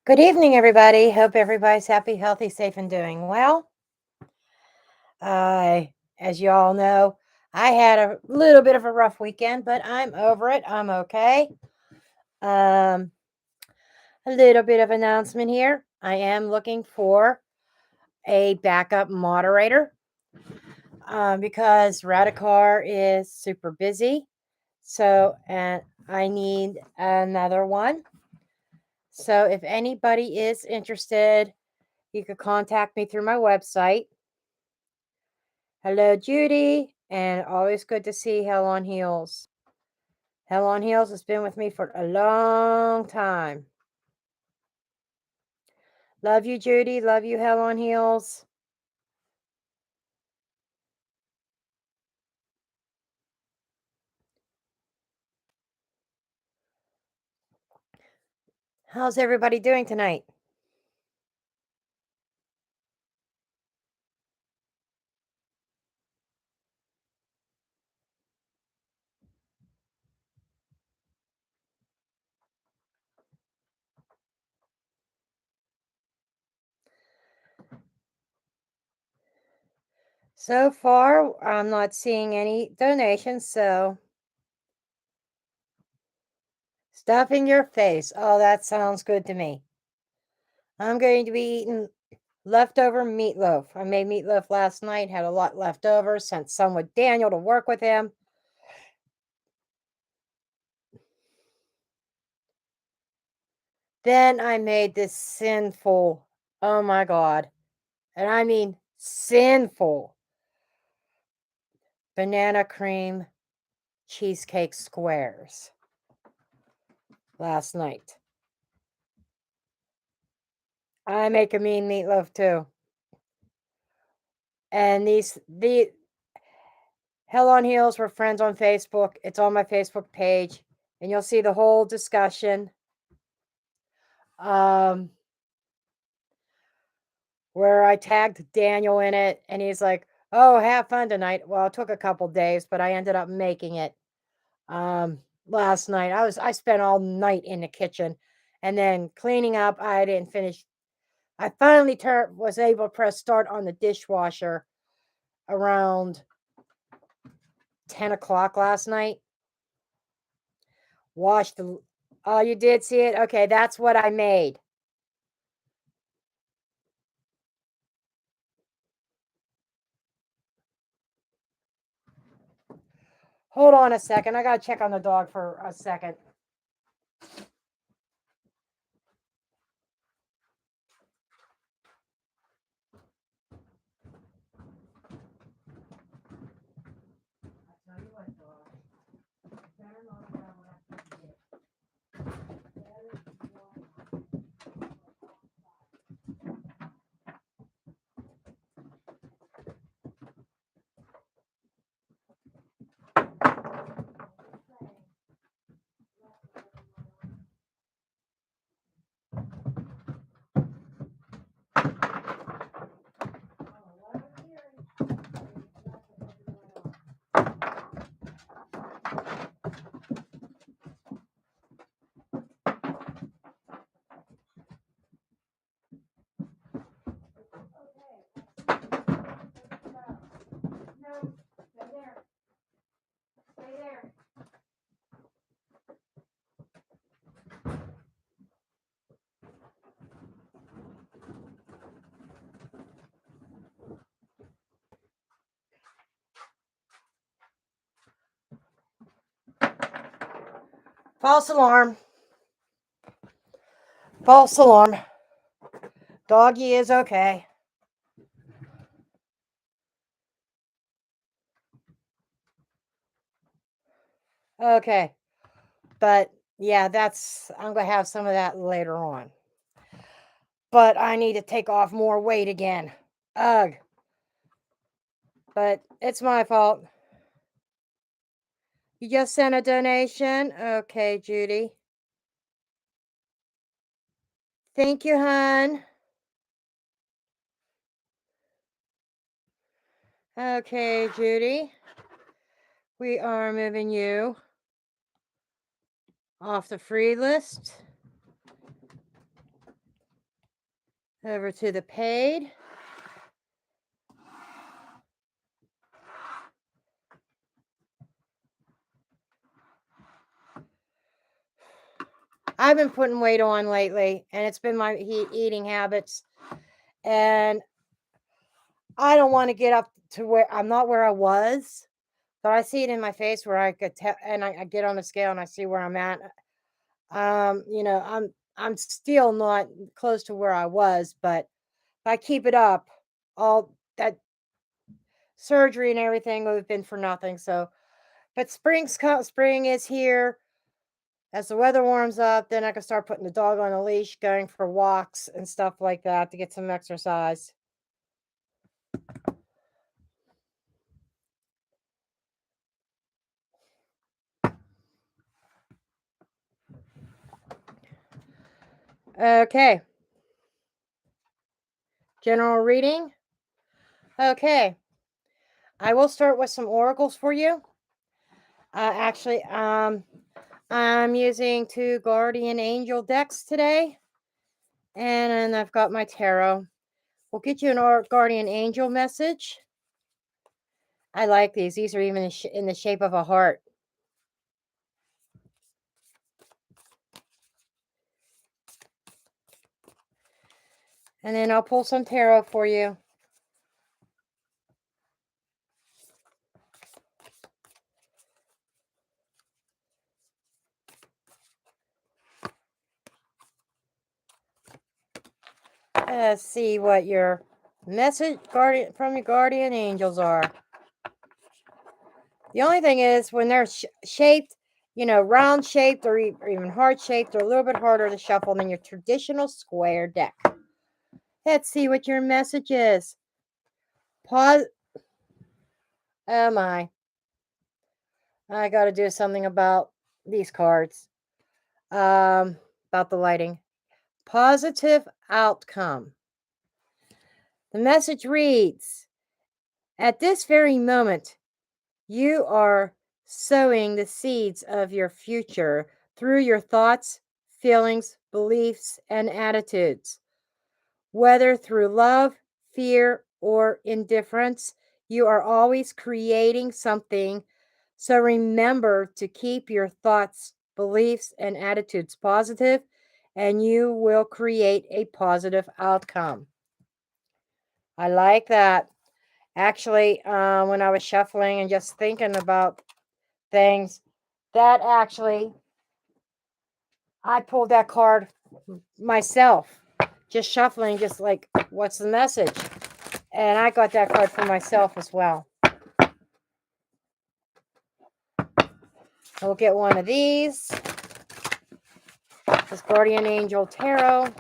Good evening, everybody. Hope everybody's happy, healthy, safe, and doing well. As you all know, I had a little bit of a rough weekend, but I'm over it. I'm okay. Um, a little bit of announcement here. I am looking for a backup moderator because Radicar is super busy. So, and I need another one. So, if anybody is interested, you could contact me through my website. Hello, Judy, and always good to see Hell on Heels. Hell on Heels has been with me for a long time. Love you, Judy. Love you, Hell on Heels. How's everybody doing tonight? So far, I'm not seeing any donations, so stuff in your face. Oh, that sounds good to me. I'm going to be eating leftover meatloaf. I made meatloaf last night, had a lot left over, sent some with Daniel to work with him. Then I made this sinful, oh my God, and I mean sinful banana cream cheesecake squares last night. I make a mean meatloaf too. And the Hell on Heels were friends on Facebook. It's on my Facebook page, and you'll see the whole discussion. Um, where I tagged Daniel in it, and he's like, "Oh, have fun tonight." Well, it took a couple days, but I ended up making it. Last night I spent all night in the kitchen, and then cleaning up. I didn't finish. I finally was able to press start on the dishwasher around 10 o'clock last night. Washed the. Oh, you did see it? Okay, that's what I made. Hold on a second. I gotta check on the dog for a second. I tell you what, dog. Better not have what I forget. No, stay there. Stay there. False alarm. False alarm. Doggy is okay. Okay. But yeah, I'm going to have some of that later on. But I need to take off more weight again. Ugh. But it's my fault. You just sent a donation? Okay, Judy. Thank you, hon. Okay, Judy. We are moving you off the free list. Over to the paid. I've been putting weight on lately, and it's been my eating habits. And I don't want to get up to where I'm not where I was, but I see it in my face where I could tell, and I get on the scale and I see where I'm at. I'm still not close to where I was, but if I keep it up, all that surgery and everything would have been for nothing. So, but spring is here. As the weather warms up, then I can start putting the dog on a leash, going for walks and stuff like that to get some exercise. Okay. General reading. Okay. I will start with some oracles for you. I'm using 2 guardian angel decks today, and I've got my tarot. We'll get you an guardian angel message. I like these. These are even in the shape of a heart. And then I'll pull some tarot for you. Let's see what your message from your guardian angels are. The only thing is when they're shaped, round shaped or even heart shaped, they're a little bit harder to shuffle than your traditional square deck. Let's see what your message is. Pause. Oh my. I got to do something about these cards. About the lighting. Positive outcome. The message reads, at this very moment, you are sowing the seeds of your future through your thoughts, feelings, beliefs, and attitudes. Whether through love, fear, or indifference, you are always creating something. So remember to keep your thoughts, beliefs, and attitudes positive, and you will create a positive outcome. I like that. Actually, when I was shuffling and just thinking about things, that actually, I pulled that card myself, just shuffling, just like, what's the message? And I got that card for myself as well. We'll get one of these. This Guardian Angel Tarot.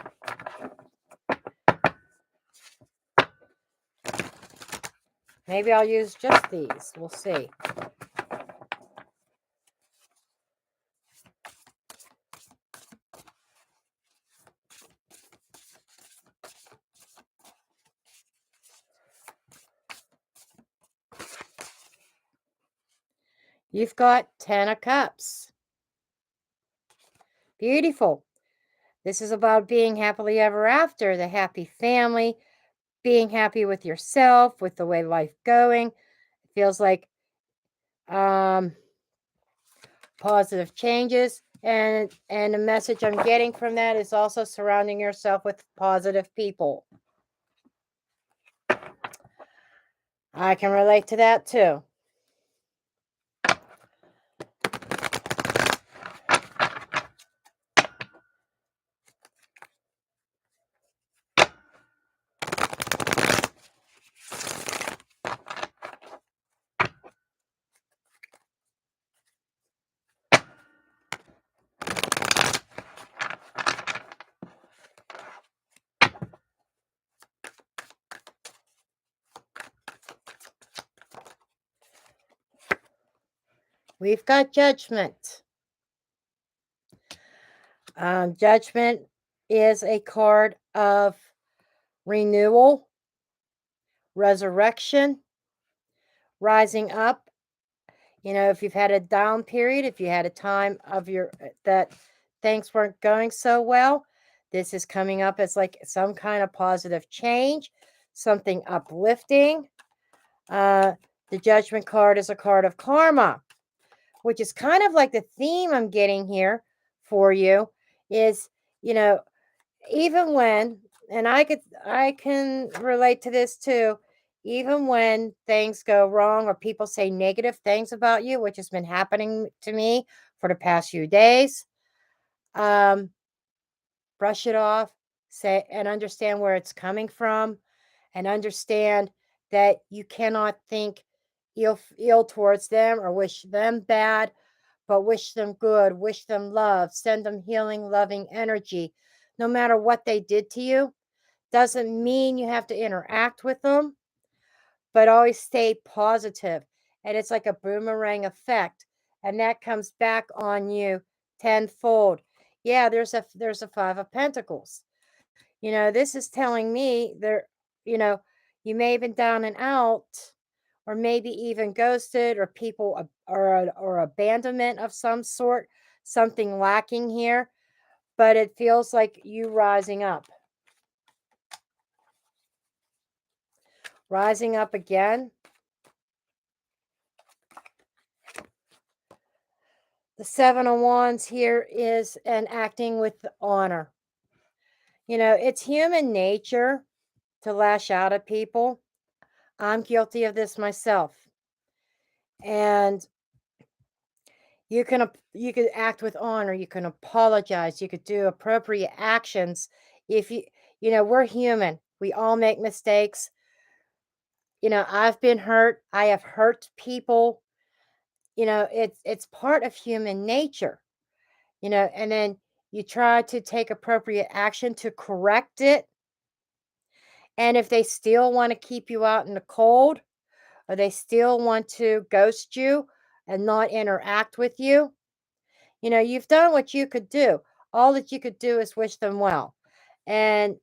Maybe I'll use just these. We'll see. You've got 10 of Cups. Beautiful. This is about being happily ever after, the happy family, being happy with yourself, with the way life going. It feels like positive changes. And the message I'm getting from that is also surrounding yourself with positive people. I can relate to that too. We've got Judgment. Judgment is a card of renewal, resurrection, rising up. If you've had a down period, if you had a time of that things weren't going so well, This is coming up as like some kind of positive change, something uplifting. Uh, the Judgment card is a card of karma, which is kind of like the theme I'm getting here for you is, you know, even when, and I can relate to this too, even when things go wrong or people say negative things about you, which has been happening to me for the past few days, um, brush it off, say, and understand where it's coming from, and understand that you cannot think ill towards them or wish them bad, but wish them good, wish them love, send them healing, loving energy. No matter what they did to you, doesn't mean you have to interact with them, but always stay positive. And it's like a boomerang effect, and that comes back on you tenfold. Yeah, there's a 5 of pentacles. This is telling me there, you know, you may have been down and out, or maybe even ghosted, or people or abandonment of some sort, something lacking here, but it feels like you rising up again. The 7 of Wands here is an acting with honor. It's human nature to lash out at people. I'm guilty of this myself. And you could act with honor, you can apologize, you could do appropriate actions. If we're human. We all make mistakes. I've been hurt. I have hurt people. It's part of human nature. And then you try to take appropriate action to correct it. And if they still want to keep you out in the cold, or they still want to ghost you and not interact with you, you've done what you could do. All that you could do is wish them well. And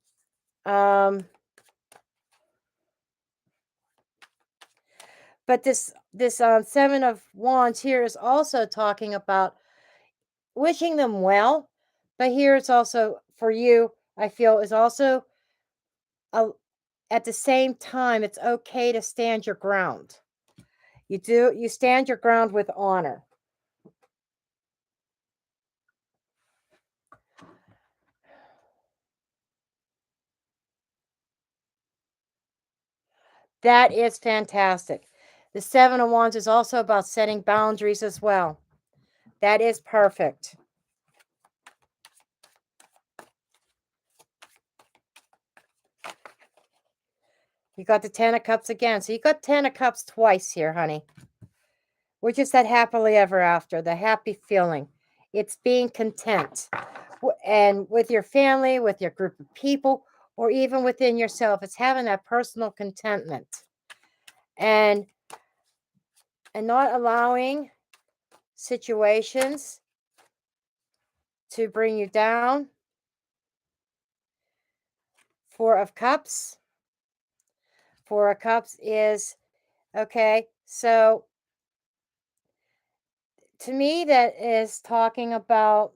but this 7 of Wands here is also talking about wishing them well, but here it's also for you, I feel, is also a, at the same time, it's okay to stand your ground. You stand your ground with honor. That is fantastic. The 7 of Wands is also about setting boundaries as well. That is perfect. You got the 10 of Cups again. So you got 10 of Cups twice here, honey. Which is that happily ever after, the happy feeling. It's being content. And with your family, with your group of people, or even within yourself, it's having that personal contentment. And not allowing situations to bring you down. 4 of Cups. 4 of Cups is, okay, so to me, that is talking about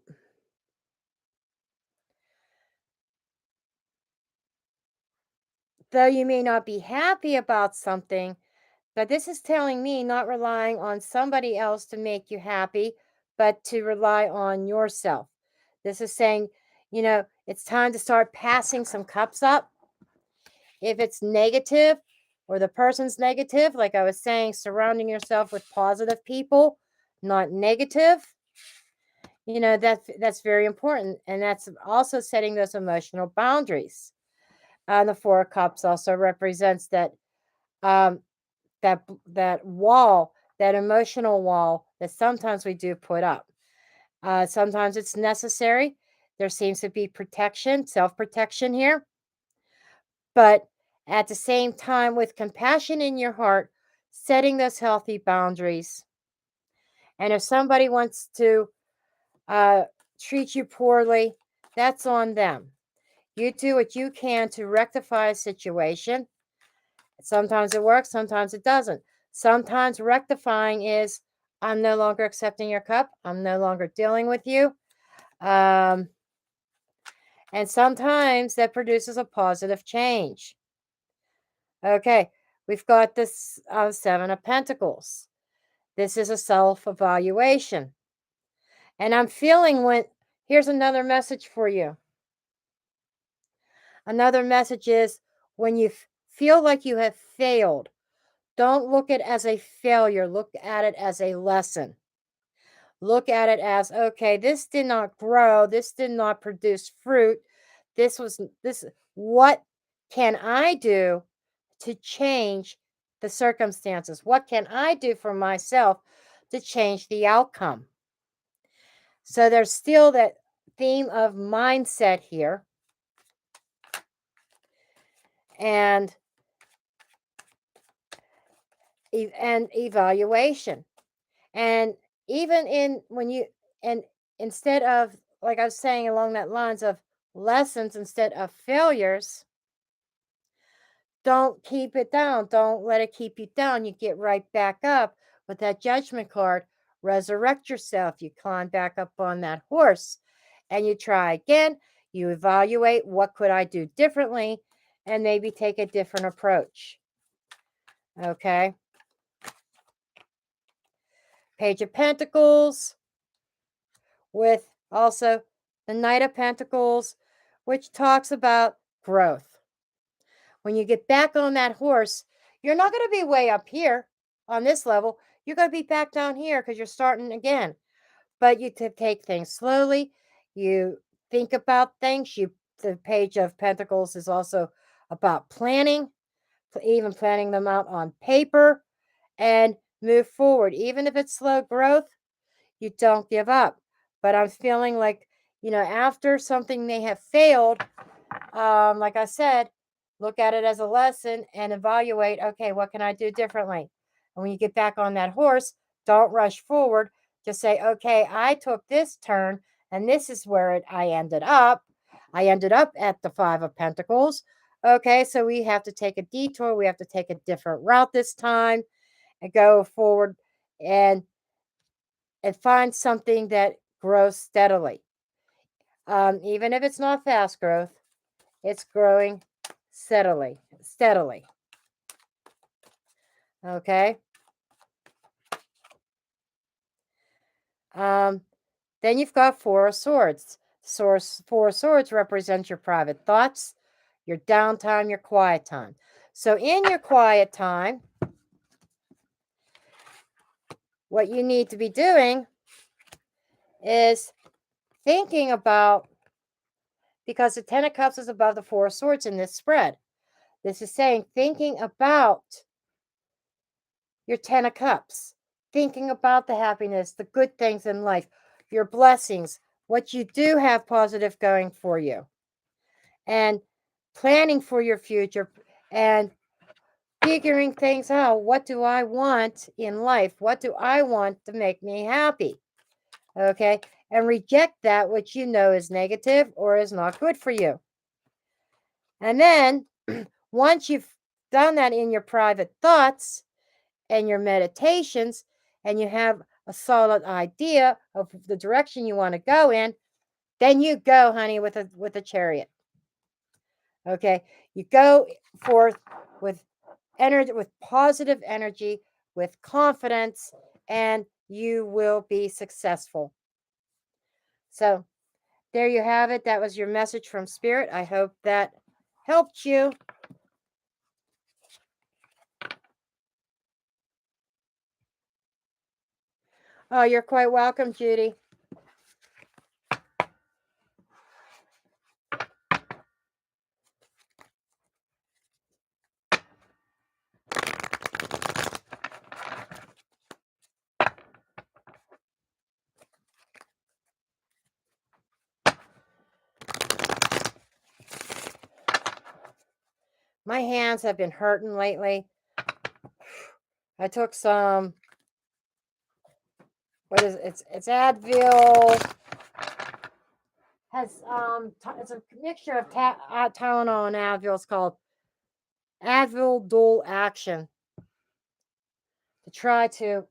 though you may not be happy about something, but this is telling me not relying on somebody else to make you happy, but to rely on yourself. This is saying, it's time to start passing some cups up. If it's negative or the person's negative, like I was saying, surrounding yourself with positive people, not negative. That's very important, and that's also setting those emotional boundaries. And the 4 of Cups also represents um, that wall, that emotional wall that sometimes we do put up. Sometimes it's necessary. There seems to be protection, self-protection here. But at the same time, with compassion in your heart, setting those healthy boundaries. And if somebody wants to uh, treat you poorly, that's on them. You do what you can to rectify a situation. Sometimes it works, sometimes it doesn't. Sometimes rectifying is, I'm no longer accepting your cup. I'm no longer dealing with you. And sometimes that produces a positive change. Okay, we've got this Seven of Pentacles. This is a self evaluation. And I'm feeling here's another message for you. Another message is when you feel like you have failed, don't look at it as a failure, look at it as a lesson. Look at it as, okay, this did not grow, this did not produce fruit. This what can I do to change the circumstances? What can I do for myself to change the outcome? So there's still that theme of mindset here and evaluation. And even in when you and instead of, like I was saying along that lines of lessons instead of failures, don't keep it down. Don't let it keep you down. You get right back up with that judgment card. Resurrect yourself. You climb back up on that horse and you try again. You evaluate, what could I do differently, and maybe take a different approach. Okay. Page of Pentacles with also the Knight of Pentacles, which talks about growth. When you get back on that horse, you're not going to be way up here on this level. You're going to be back down here because you're starting again. But you take things slowly. You think about things. The Page of Pentacles is also about planning, even planning them out on paper and move forward. Even if it's slow growth, you don't give up. But I'm feeling like, after something may have failed, like I said, look at it as a lesson and evaluate, okay, what can I do differently? And when you get back on that horse, don't rush forward. Just say, okay, I took this turn and this is where I ended up. I ended up at the Five of Pentacles. Okay, so we have to take a detour. We have to take a different route this time and go forward and find something that grows steadily. Even if it's not fast growth, it's growing steadily. Okay. Then you've got Four of Swords. Four of Swords represents your private thoughts, your downtime, your quiet time. So in your quiet time, what you need to be doing is thinking about, because the Ten of Cups is above the Four of Swords in this spread. This is saying thinking about your Ten of Cups, thinking about the happiness, the good things in life, your blessings, what you do have positive going for you, and planning for your future and figuring things out. What do I want in life? What do I want to make me happy? Okay. And reject that which you know is negative or is not good for you. And then once you've done that in your private thoughts and your meditations, and you have a solid idea of the direction you want to go in, then you go, honey, with a chariot. Okay, you go forth with energy, with positive energy, with confidence, and you will be successful. So there you have it. That was your message from Spirit. I hope that helped you. Oh, you're quite welcome, Judy. My hands have been hurting lately. I took some, what is it? It's Advil. Has it's a mixture of Tylenol and Advil. It's called Advil Dual Action, to try to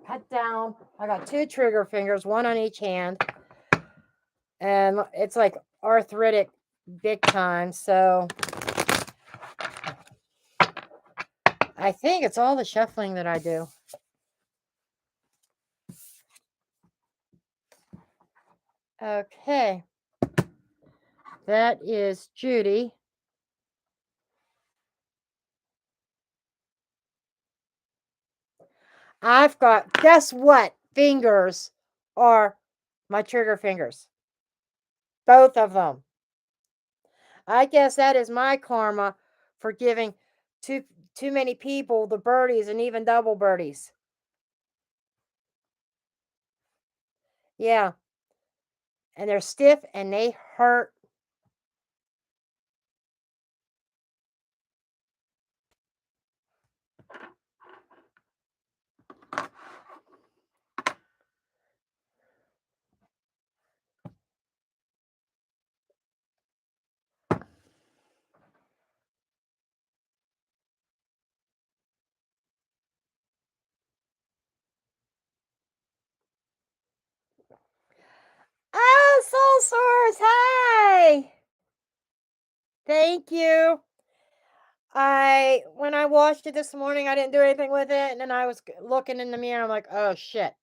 cut down. I got two trigger fingers, one on each hand, and it's like arthritic big time. So I think it's all the shuffling that I do. Okay. That is Judy. I've got, guess what? Fingers are my trigger fingers. Both of them. I guess that is my karma for giving too many people the birdies and even double birdies. Yeah, and they're stiff and they hurt. Oh, soul source, hi. Thank you. When I washed it this morning, I didn't do anything with it, and then I was looking in the mirror. I'm like, oh shit,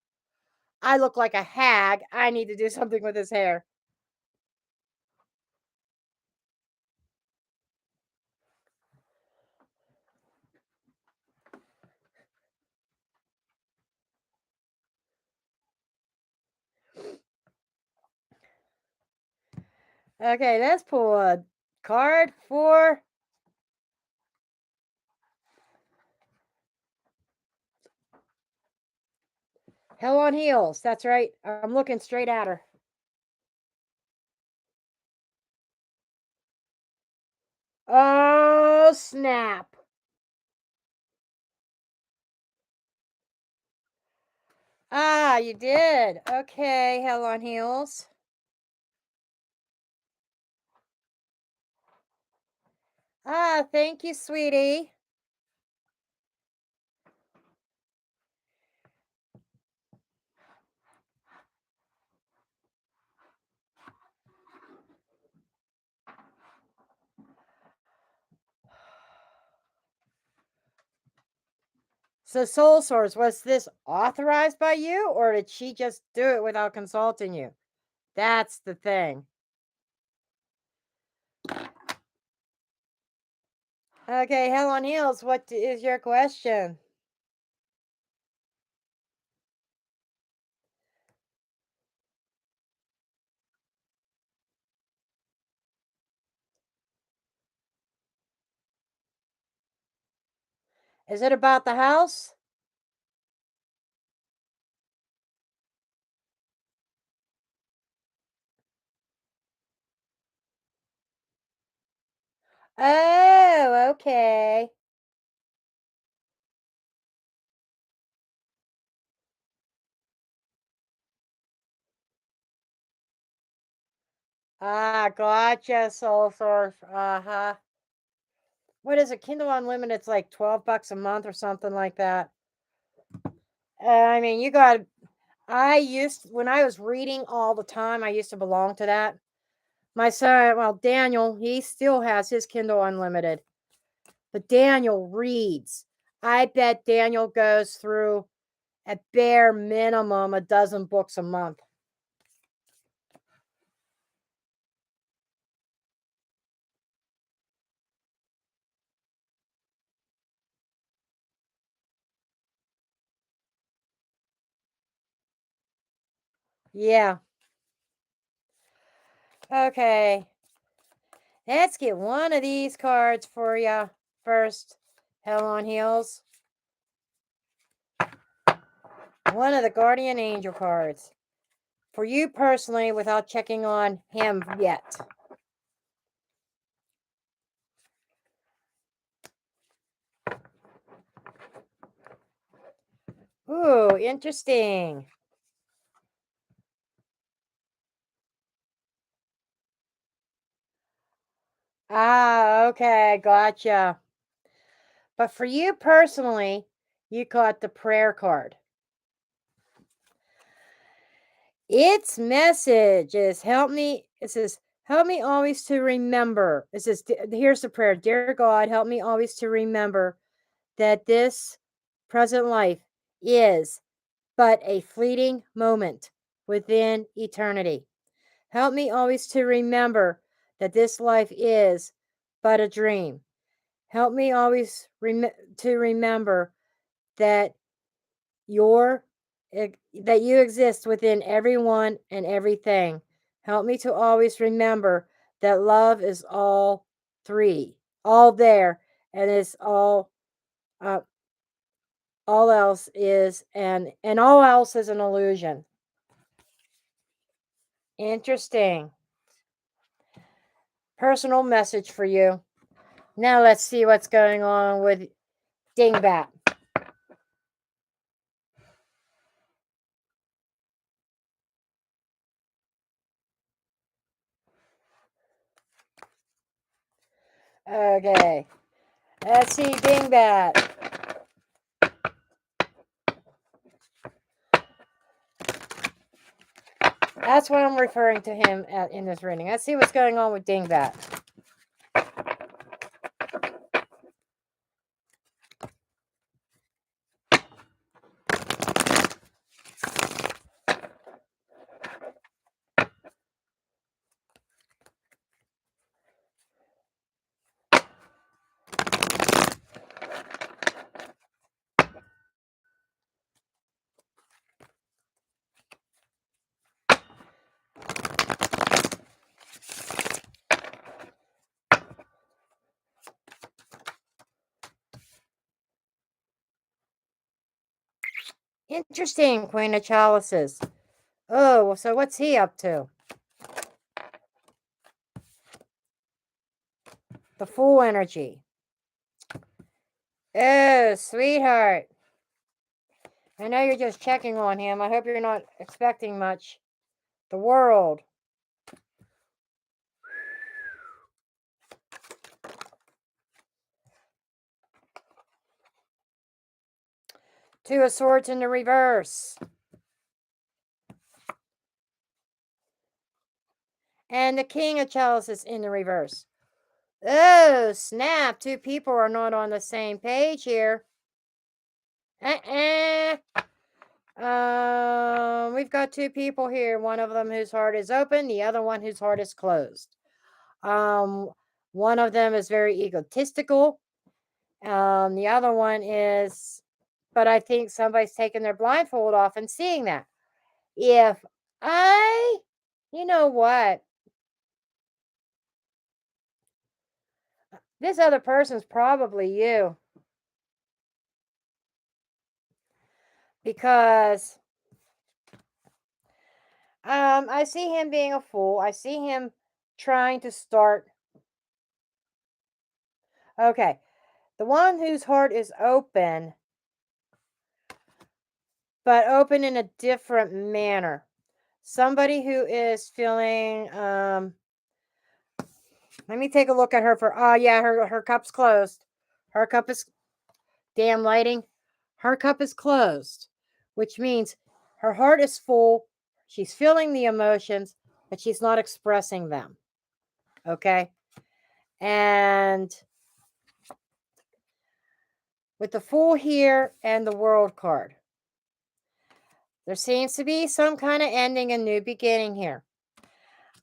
I look like a hag. I need to do something with this hair. Okay, let's pull a card for Hell on Heels. That's right. I'm looking straight at her. Oh, snap. Ah, you did. Okay, Hell on Heels. Ah, thank you, sweetie. So, Soul Source, was this authorized by you, or did she just do it without consulting you? That's the thing. Okay, Hell on Heels, what is your question? Is it about the house? Oh, okay. Ah, gotcha, Soul Source. Uh-huh. What is it? Kindle Unlimited, it's like 12 bucks a month or something like that. I mean, you got when I was reading all the time, I used to belong to that. My son, well, Daniel, he still has his Kindle Unlimited, but Daniel reads. I bet Daniel goes through at bare minimum a dozen books a month. Yeah. Okay. Let's get one of these cards for you first. Hell on Heels. One of the Guardian Angel cards. For you personally, without checking on him yet. Ooh, interesting. Ah, okay, gotcha. But for you personally, you got the prayer card. Its message is it says, Help me always to remember. It says, here's the prayer. Dear God, help me always to remember that this present life is but a fleeting moment within eternity. Help me always to remember that this life is but a dream. Help me always to remember that your that you exist within everyone and everything. Help me to always remember that love is all three, all there, and it's uh, all else is and all else is an illusion. Interesting. Personal message for you. Now let's see what's going on with Dingbat. Okay. Let's see Dingbat. That's what I'm referring to him in this reading. Let's see what's going on with Dingbat. Interesting, Queen of Chalices. Oh, so what's he up to? The Fool energy. Oh, sweetheart. I know you're just checking on him. I hope you're not expecting much. The World. Two of Swords in the reverse. And the King of Chalices in the reverse. Oh, snap. Two people are not on the same page here. We've got two people here. One of them whose heart is open, the other one whose heart is closed. One of them is very egotistical. The other one is, but I think somebody's taking their blindfold off and seeing that. If I, you know what? This other person's probably you. Because I see him being a fool. I see him trying to start. Okay. The one whose heart is open, but open in a different manner. Somebody who is feeling let me take a look at her for yeah, her cup's closed. Her cup is damn lighting. Her cup is closed, which means her heart is full. She's feeling the emotions, but she's not expressing them. Okay? And with the Fool here and the World card, there seems to be some kind of ending and new beginning here.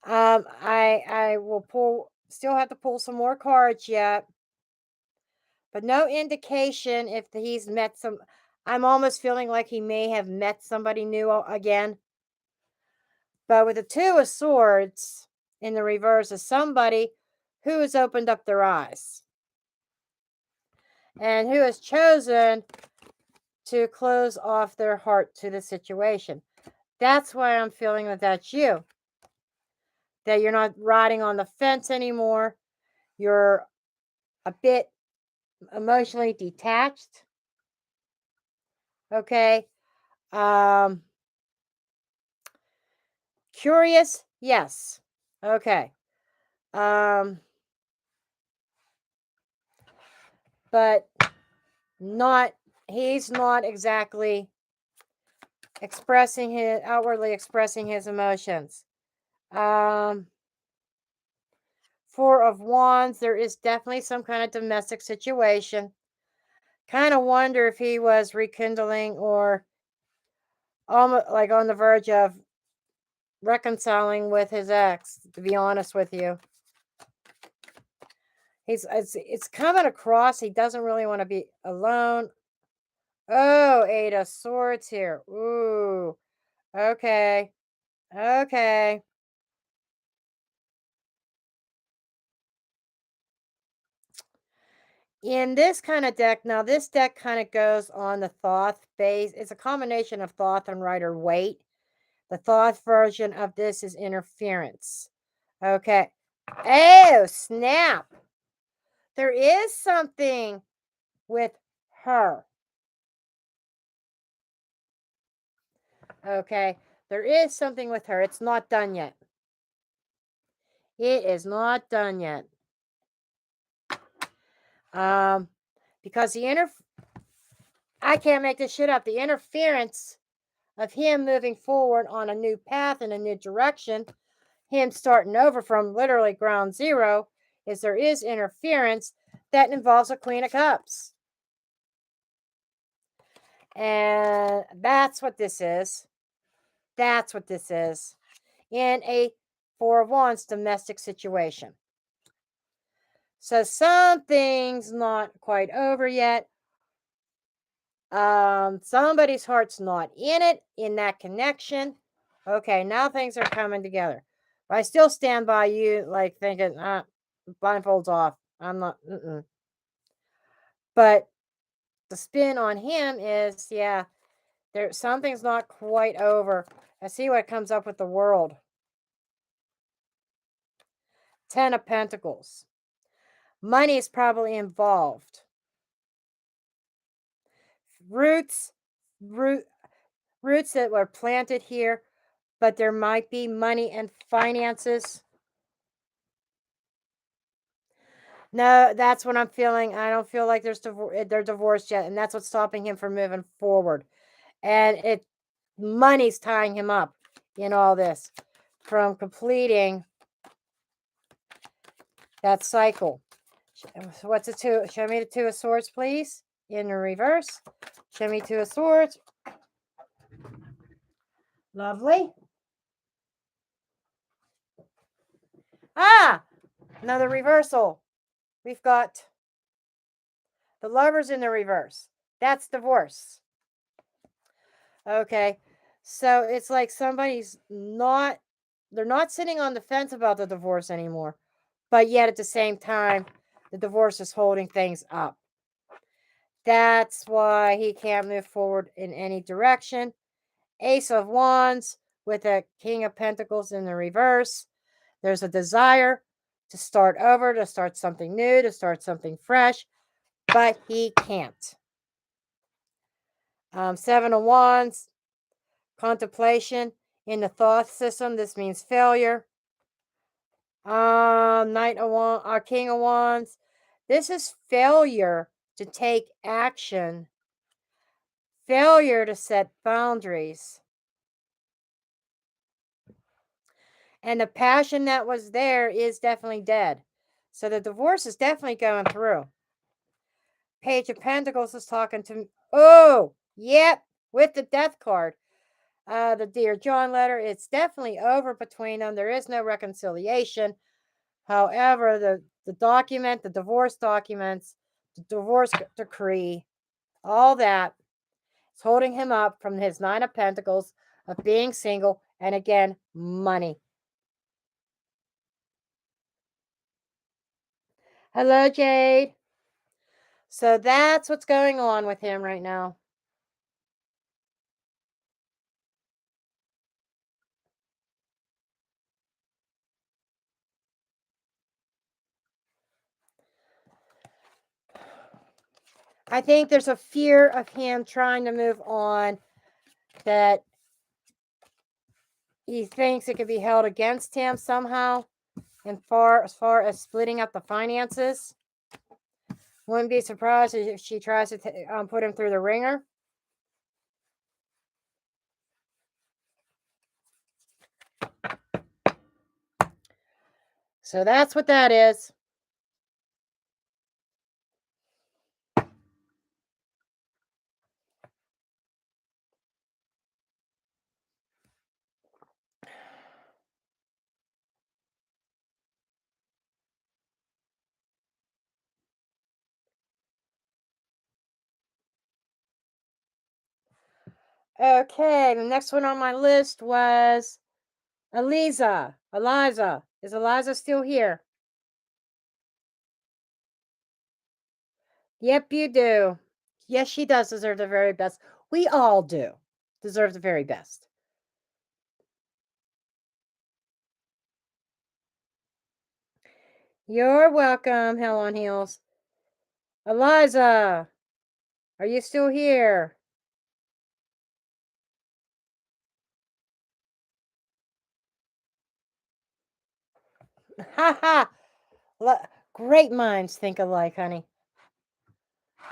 I will still have to pull some more cards yet, but no indication if he's met some. I'm almost feeling like he may have met somebody new again. But with the Two of Swords in the reverse is somebody who has opened up their eyes and who has chosen to close off their heart to the situation. That's why I'm feeling that that's you. That you're not riding on the fence anymore. You're a bit emotionally detached. Okay. Curious? Yes. Okay. But not, he's not exactly outwardly expressing his emotions. Four of Wands, there is definitely some kind of domestic situation. Kind of wonder if he was rekindling or almost like on the verge of reconciling with his ex, to be honest with you. It's coming across he doesn't really want to be alone. Oh, Eight of Swords here. Ooh. Okay. Okay. In this kind of deck, now this deck kind of goes on the Thoth base. It's a combination of Thoth and Rider Waite. The Thoth version of this is interference. Okay. Oh, snap. There is something with her. Okay. There is something with her. It's not done yet. It is not done yet. Because I can't make this shit up. The interference of him moving forward on a new path in a new direction, him starting over from literally ground zero, is there is interference that involves a Queen of Cups. And that's what this is. That's what this is. In a Four of Wands domestic situation. So something's not quite over yet. Somebody's heart's not in it, in that connection. Okay, now things are coming together. But I still stand by you, like thinking, blindfolds off. I'm not. But the spin on him is, yeah, there something's not quite over. I see what comes up with the World. 10 of Pentacles. Money is probably involved. Roots, roots that were planted here, but there might be money and finances. No, that's what I'm feeling. I don't feel like they're divorced yet, and that's what's stopping him from moving forward. And money's tying him up in all this from completing that cycle. What's a two? Show me the Two of Swords, please. In the reverse. Show me Two of Swords. Lovely. Ah, another reversal. We've got the Lovers in the reverse. That's divorce. Okay. So it's like they're not sitting on the fence about the divorce anymore. But yet at the same time, the divorce is holding things up. That's why he can't move forward in any direction. Ace of Wands with a King of Pentacles in the reverse. There's a desire to start over, to start something new, to start something fresh, but he can't. Seven of Wands, contemplation in the thought system. This means failure. Knight of Wands, King of Wands. This is failure to take action, failure to set boundaries. And the passion that was there is definitely dead. So the divorce is definitely going through. Page of Pentacles is talking to me. Oh, yep, with the Death card. The Dear John letter, it's definitely over between them. There is no reconciliation. However, the document, the divorce documents, the divorce decree, all that is holding him up from his Nine of Pentacles of being single and again, money. Hello, Jade. So that's what's going on with him right now. I think there's a fear of him trying to move on, that he thinks it could be held against him somehow, and as far as splitting up the finances. Wouldn't be surprised if she tries to put him through the ringer. So that's what that is. Okay, the next one on my list was Eliza. Eliza. Is Eliza still here? Yep, you do. Yes, she does deserve the very best. We all do deserve the very best. You're welcome, Hell on Heels. Eliza, are you still here? Ha ha! Great minds think alike, honey.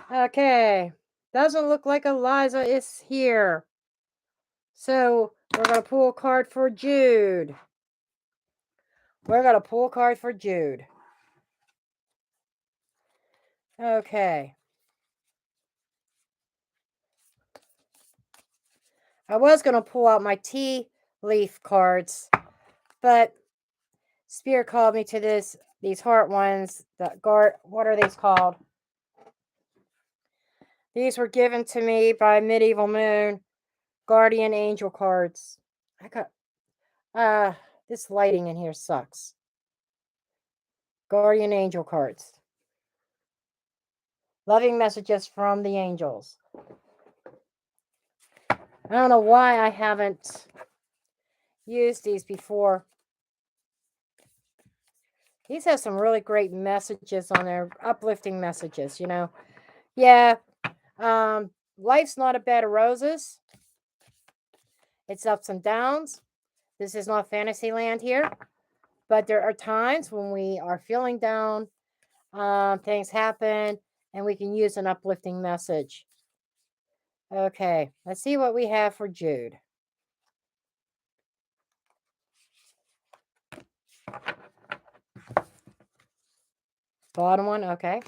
Okay, doesn't look like Eliza is here. So we're going to pull a card for Jude. We're going to pull a card for Jude. Okay. I was going to pull out my tea leaf cards, but Spirit called me to these heart ones. What are these called? These were given to me by Medieval Moon Guardian Angel cards. I got this lighting in here sucks. Guardian Angel cards. Loving messages from the angels. I don't know why I haven't used these before. These have some really great messages on there, uplifting messages, you know. Yeah, life's not a bed of roses. It's ups and downs. This is not fantasy land here, but there are times when we are feeling down, things happen, and we can use an uplifting message. Okay, let's see what we have for Jude. Bottom one, okay.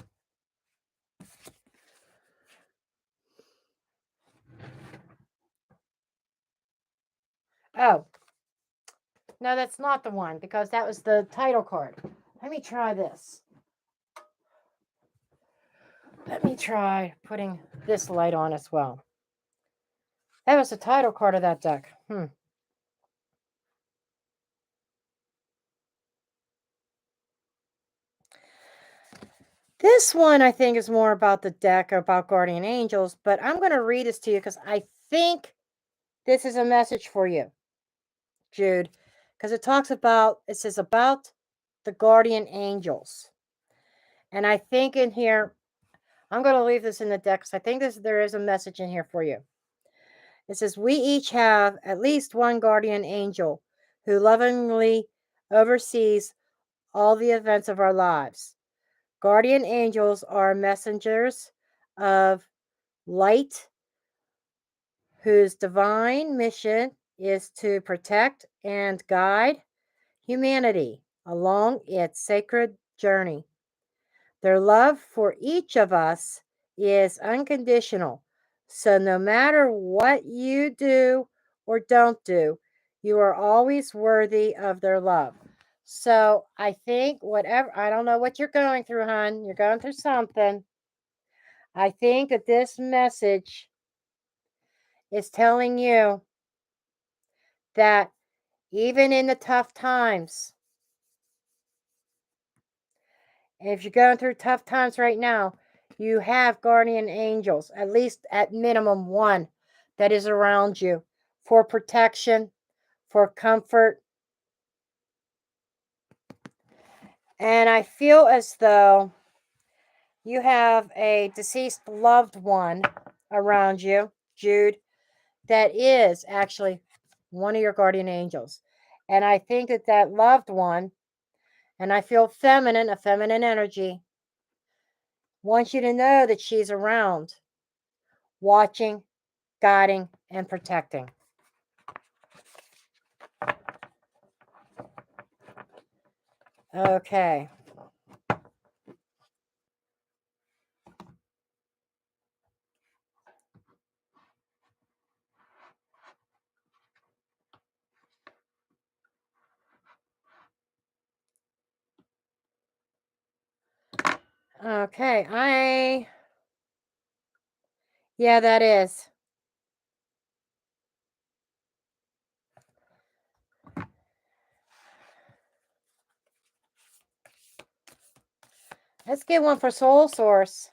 Oh, no, that's not the one because that was the title card. Let me try this. Let me try putting this light on as well. That was the title card of that deck. This one, I think, is more about the deck, about guardian angels, but I'm going to read this to you because I think this is a message for you, Jude, because it says about the guardian angels. And I think in here, I'm going to leave this in the deck because I think there is a message in here for you. It says, we each have at least one guardian angel who lovingly oversees all the events of our lives. Guardian angels are messengers of light whose divine mission is to protect and guide humanity along its sacred journey. Their love for each of us is unconditional. So, no matter what you do or don't do, you are always worthy of their love. So, I think I don't know what you're going through, hon. You're going through something. I think that this message is telling you that even in the tough times, if you're going through tough times right now, you have guardian angels, at least at minimum one, that is around you for protection, for comfort. And I feel as though you have a deceased loved one around you, Jude, that is actually one of your guardian angels. And I think that loved one, and I feel a feminine energy, wants you to know that she's around, watching, guiding, and protecting. Okay. Okay. Yeah, that is. Let's get one for Soul Source.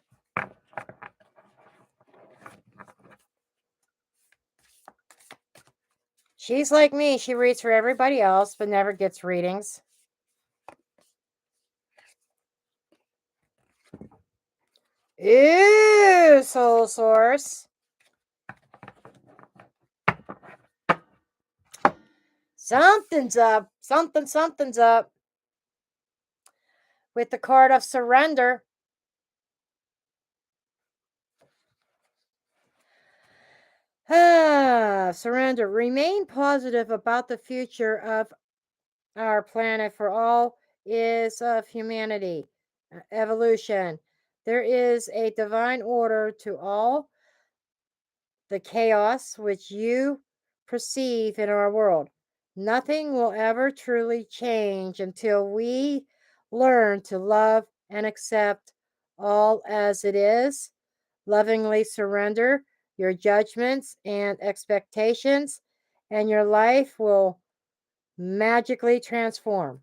She's like me. She reads for everybody else, but never gets readings. Ew, Soul Source. Something's up. Something's up. With the card of surrender. Surrender. Remain positive about the future of our planet for all is of humanity, evolution. There is a divine order to all the chaos which you perceive in our world. Nothing will ever truly change until we learn to love and accept all as it is, lovingly surrender your judgments and expectations, and your life will magically transform.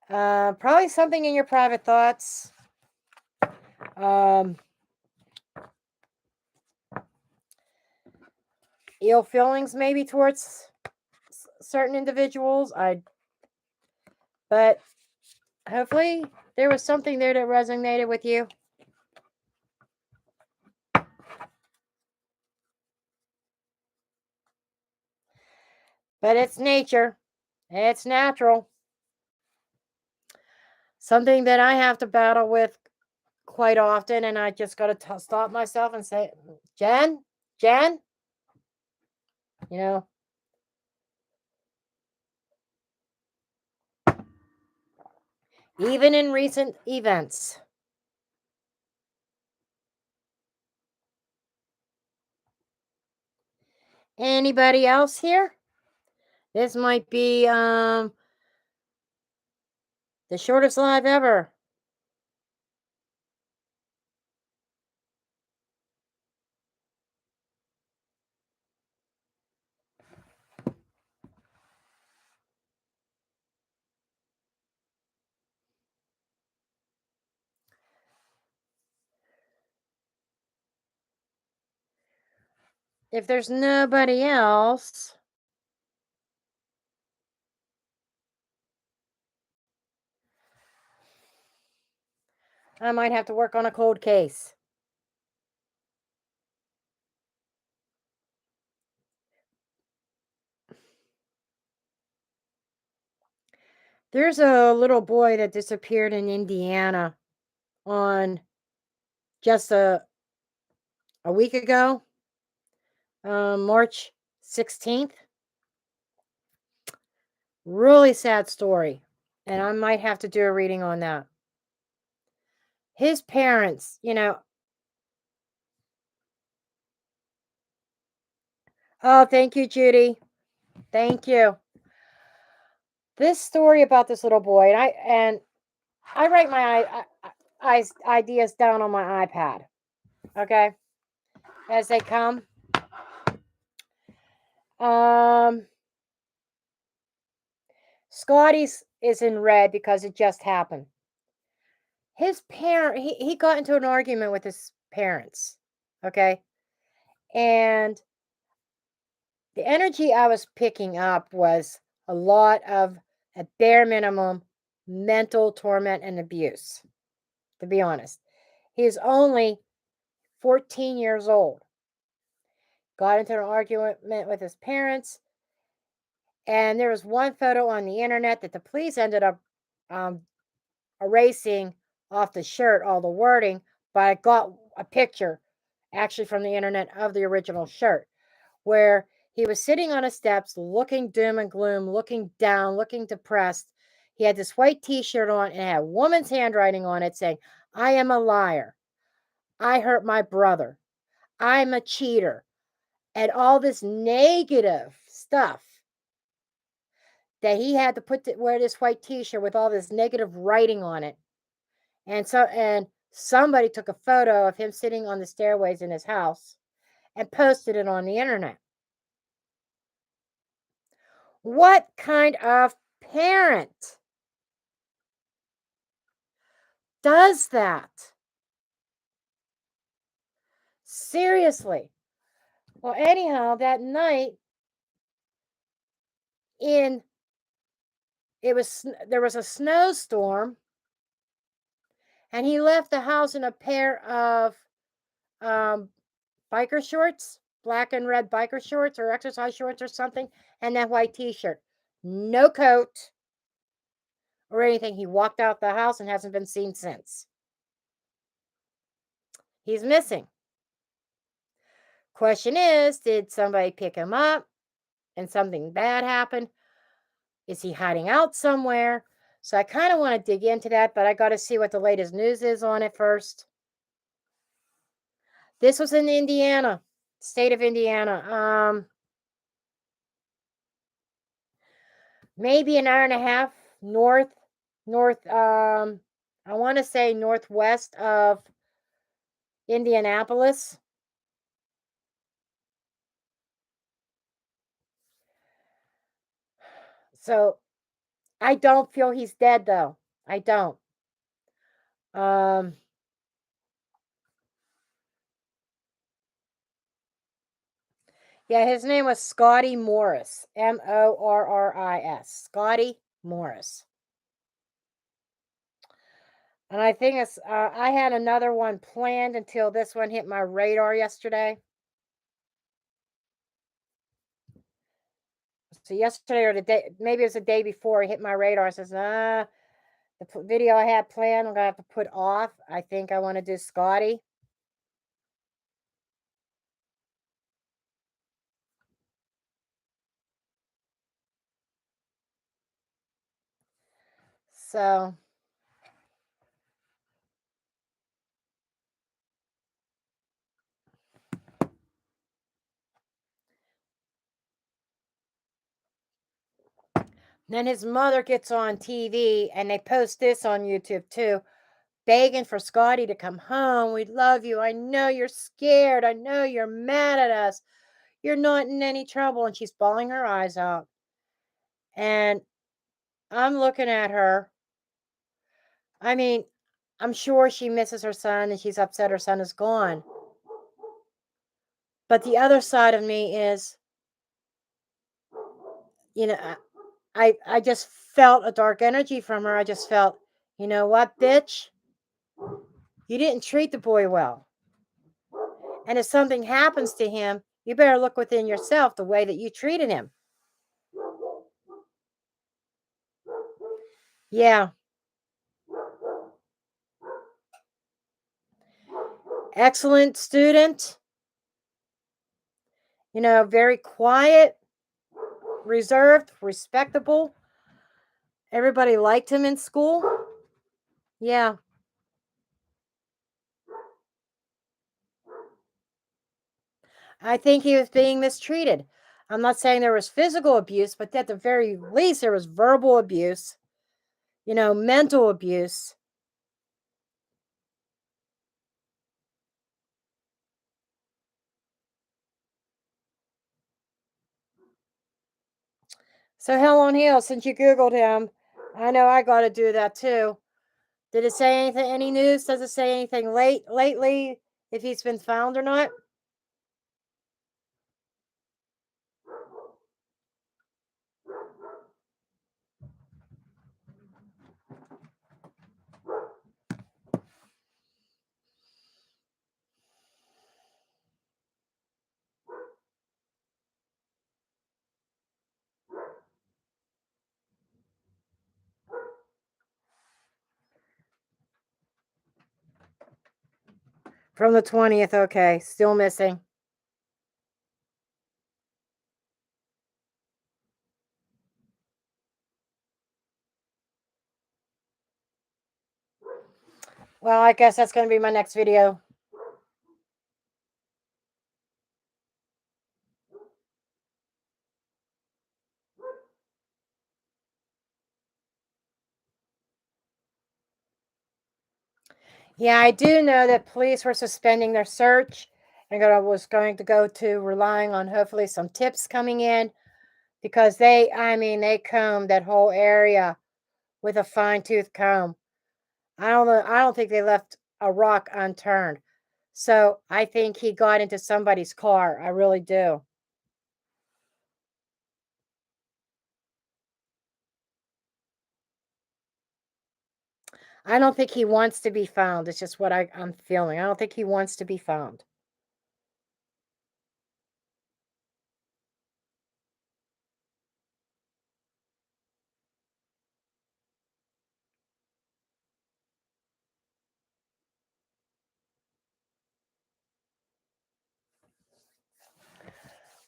Probably something in your private thoughts. Um, ill feelings maybe towards certain individuals. But hopefully there was something there that resonated with you. But it's nature. It's natural. Something that I have to battle with quite often, and I just got to stop myself and say, Jenn, you know, even in recent events. Anybody else here? This might be the shortest live ever. If there's nobody else, I might have to work on a cold case. There's a little boy that disappeared in Indiana on just a week ago, March 16th. Really sad story. And I might have to do a reading on that. His parents, oh, thank you, Judy. Thank you. This story about this little boy, and I write my ideas down on my iPad, okay, as they come. Um, Scotty's is in red because it just happened. His parent, he got into an argument with his parents, okay, and the energy I was picking up was a lot of, at bare minimum, mental torment and abuse, to be honest. He's only 14 years old. Got into an argument with his parents, and there was one photo on the internet that the police ended up um, erasing off the shirt, all the wording, but I got a picture actually from the internet of the original shirt where He was sitting on the steps, looking doom and gloom, looking down, looking depressed. He had this white t-shirt on and it had a woman's handwriting on it saying, "I am a liar. I hurt my brother. I'm a cheater." And all this negative stuff that he had to wear this white t-shirt with all this negative writing on it. And somebody took a photo of him sitting on the stairways in his house and posted it on the internet. What kind of parent does that? Seriously. Well, anyhow, that night in there was a snowstorm, and he left the house in a pair of um, biker shorts, black and red biker shorts or exercise shorts or something, and that white t-shirt. No coat or anything. He walked out the house and hasn't been seen since. He's missing. Question is, did somebody pick him up and something bad happened? Is he hiding out somewhere? So I kind of want to dig into that, but I got to see what the latest news is on it first. This was in Indiana, state of Indiana. Maybe an hour and a half north. I want to say northwest of Indianapolis. So I don't feel he's dead though. I don't. Um, yeah, his name was Scotty Morris, Morris, Scotty Morris. And I think I had another one planned until this one hit my radar yesterday. So yesterday or the day, maybe it was the day before, it hit my radar. It says, the video I had planned, I'm gonna have to put off. I think I want to do Scotty. So then his mother gets on TV and they post this on YouTube too, begging for Scotty to come home. We love you. I know you're scared. I know you're mad at us. You're not in any trouble. And she's bawling her eyes out. And I'm looking at her. I mean, I'm sure she misses her son and she's upset her son is gone. But the other side of me is, you know, I just felt a dark energy from her. I just felt, you know what, bitch? You didn't treat the boy well. And if something happens to him, you better look within yourself the way that you treated him. Yeah. Excellent student, very quiet, reserved, respectable. Everybody liked him in school. Yeah. I think he was being mistreated. I'm not saying there was physical abuse, but at the very least, there was verbal abuse, mental abuse. So, hell on heels, since you Googled him, I know I got to do that too. Did it say anything, any news? Does it say anything lately if he's been found or not? From the 20th, okay. Still missing. Well, I guess that's going to be my next video. Yeah, I do know that police were suspending their search and was going to go to relying on hopefully some tips coming in because I mean, they combed that whole area with a fine tooth comb. I don't know. I don't think they left a rock unturned. So I think he got into somebody's car. I really do. I don't think he wants to be found. It's just what I'm feeling. I don't think he wants to be found.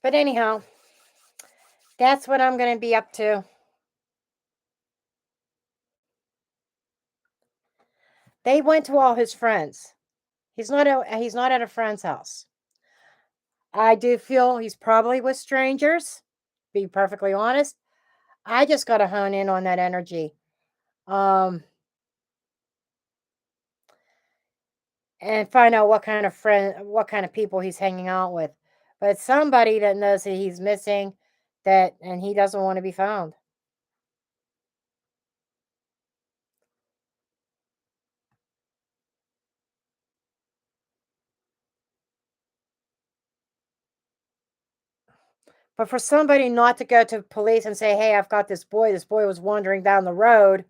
But anyhow, that's what I'm going to be up to. They went to all his friends. He's not at a friend's house. I do feel he's probably with strangers. Be perfectly honest. I just got to hone in on that energy. Um and find out what kind of people he's hanging out with. But somebody that knows that he's missing that and he doesn't want to be found. But for somebody not to go to police and say, "Hey, I've got this boy was wandering down the road,"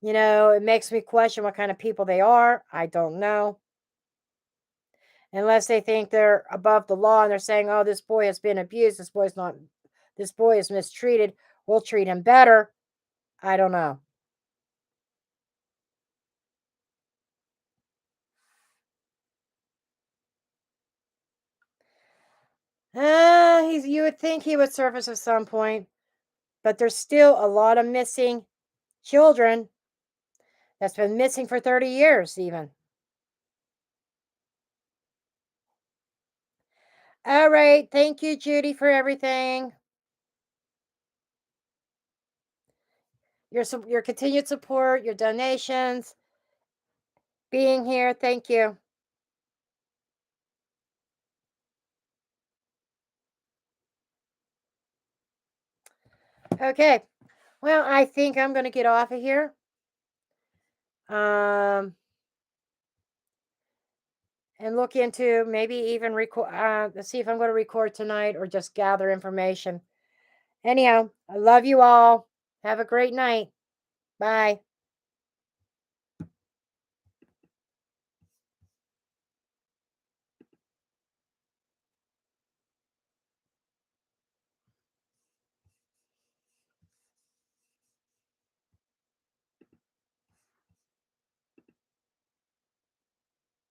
it makes me question what kind of people they are. I don't know. Unless they think they're above the law and they're saying, "Oh, this boy has been abused. This boy is mistreated. We'll treat him better." I don't know. You would think he would surface at some point, but there's still a lot of missing children that's been missing for 30 years even. All right. Thank you, Judy, for everything. Your continued support, your donations, being here. Thank you. Okay. Well, I think I'm going to get off of here. Um, and look into maybe even record. Let's see if I'm going to record tonight or just gather information. Anyhow, I love you all. Have a great night. Bye.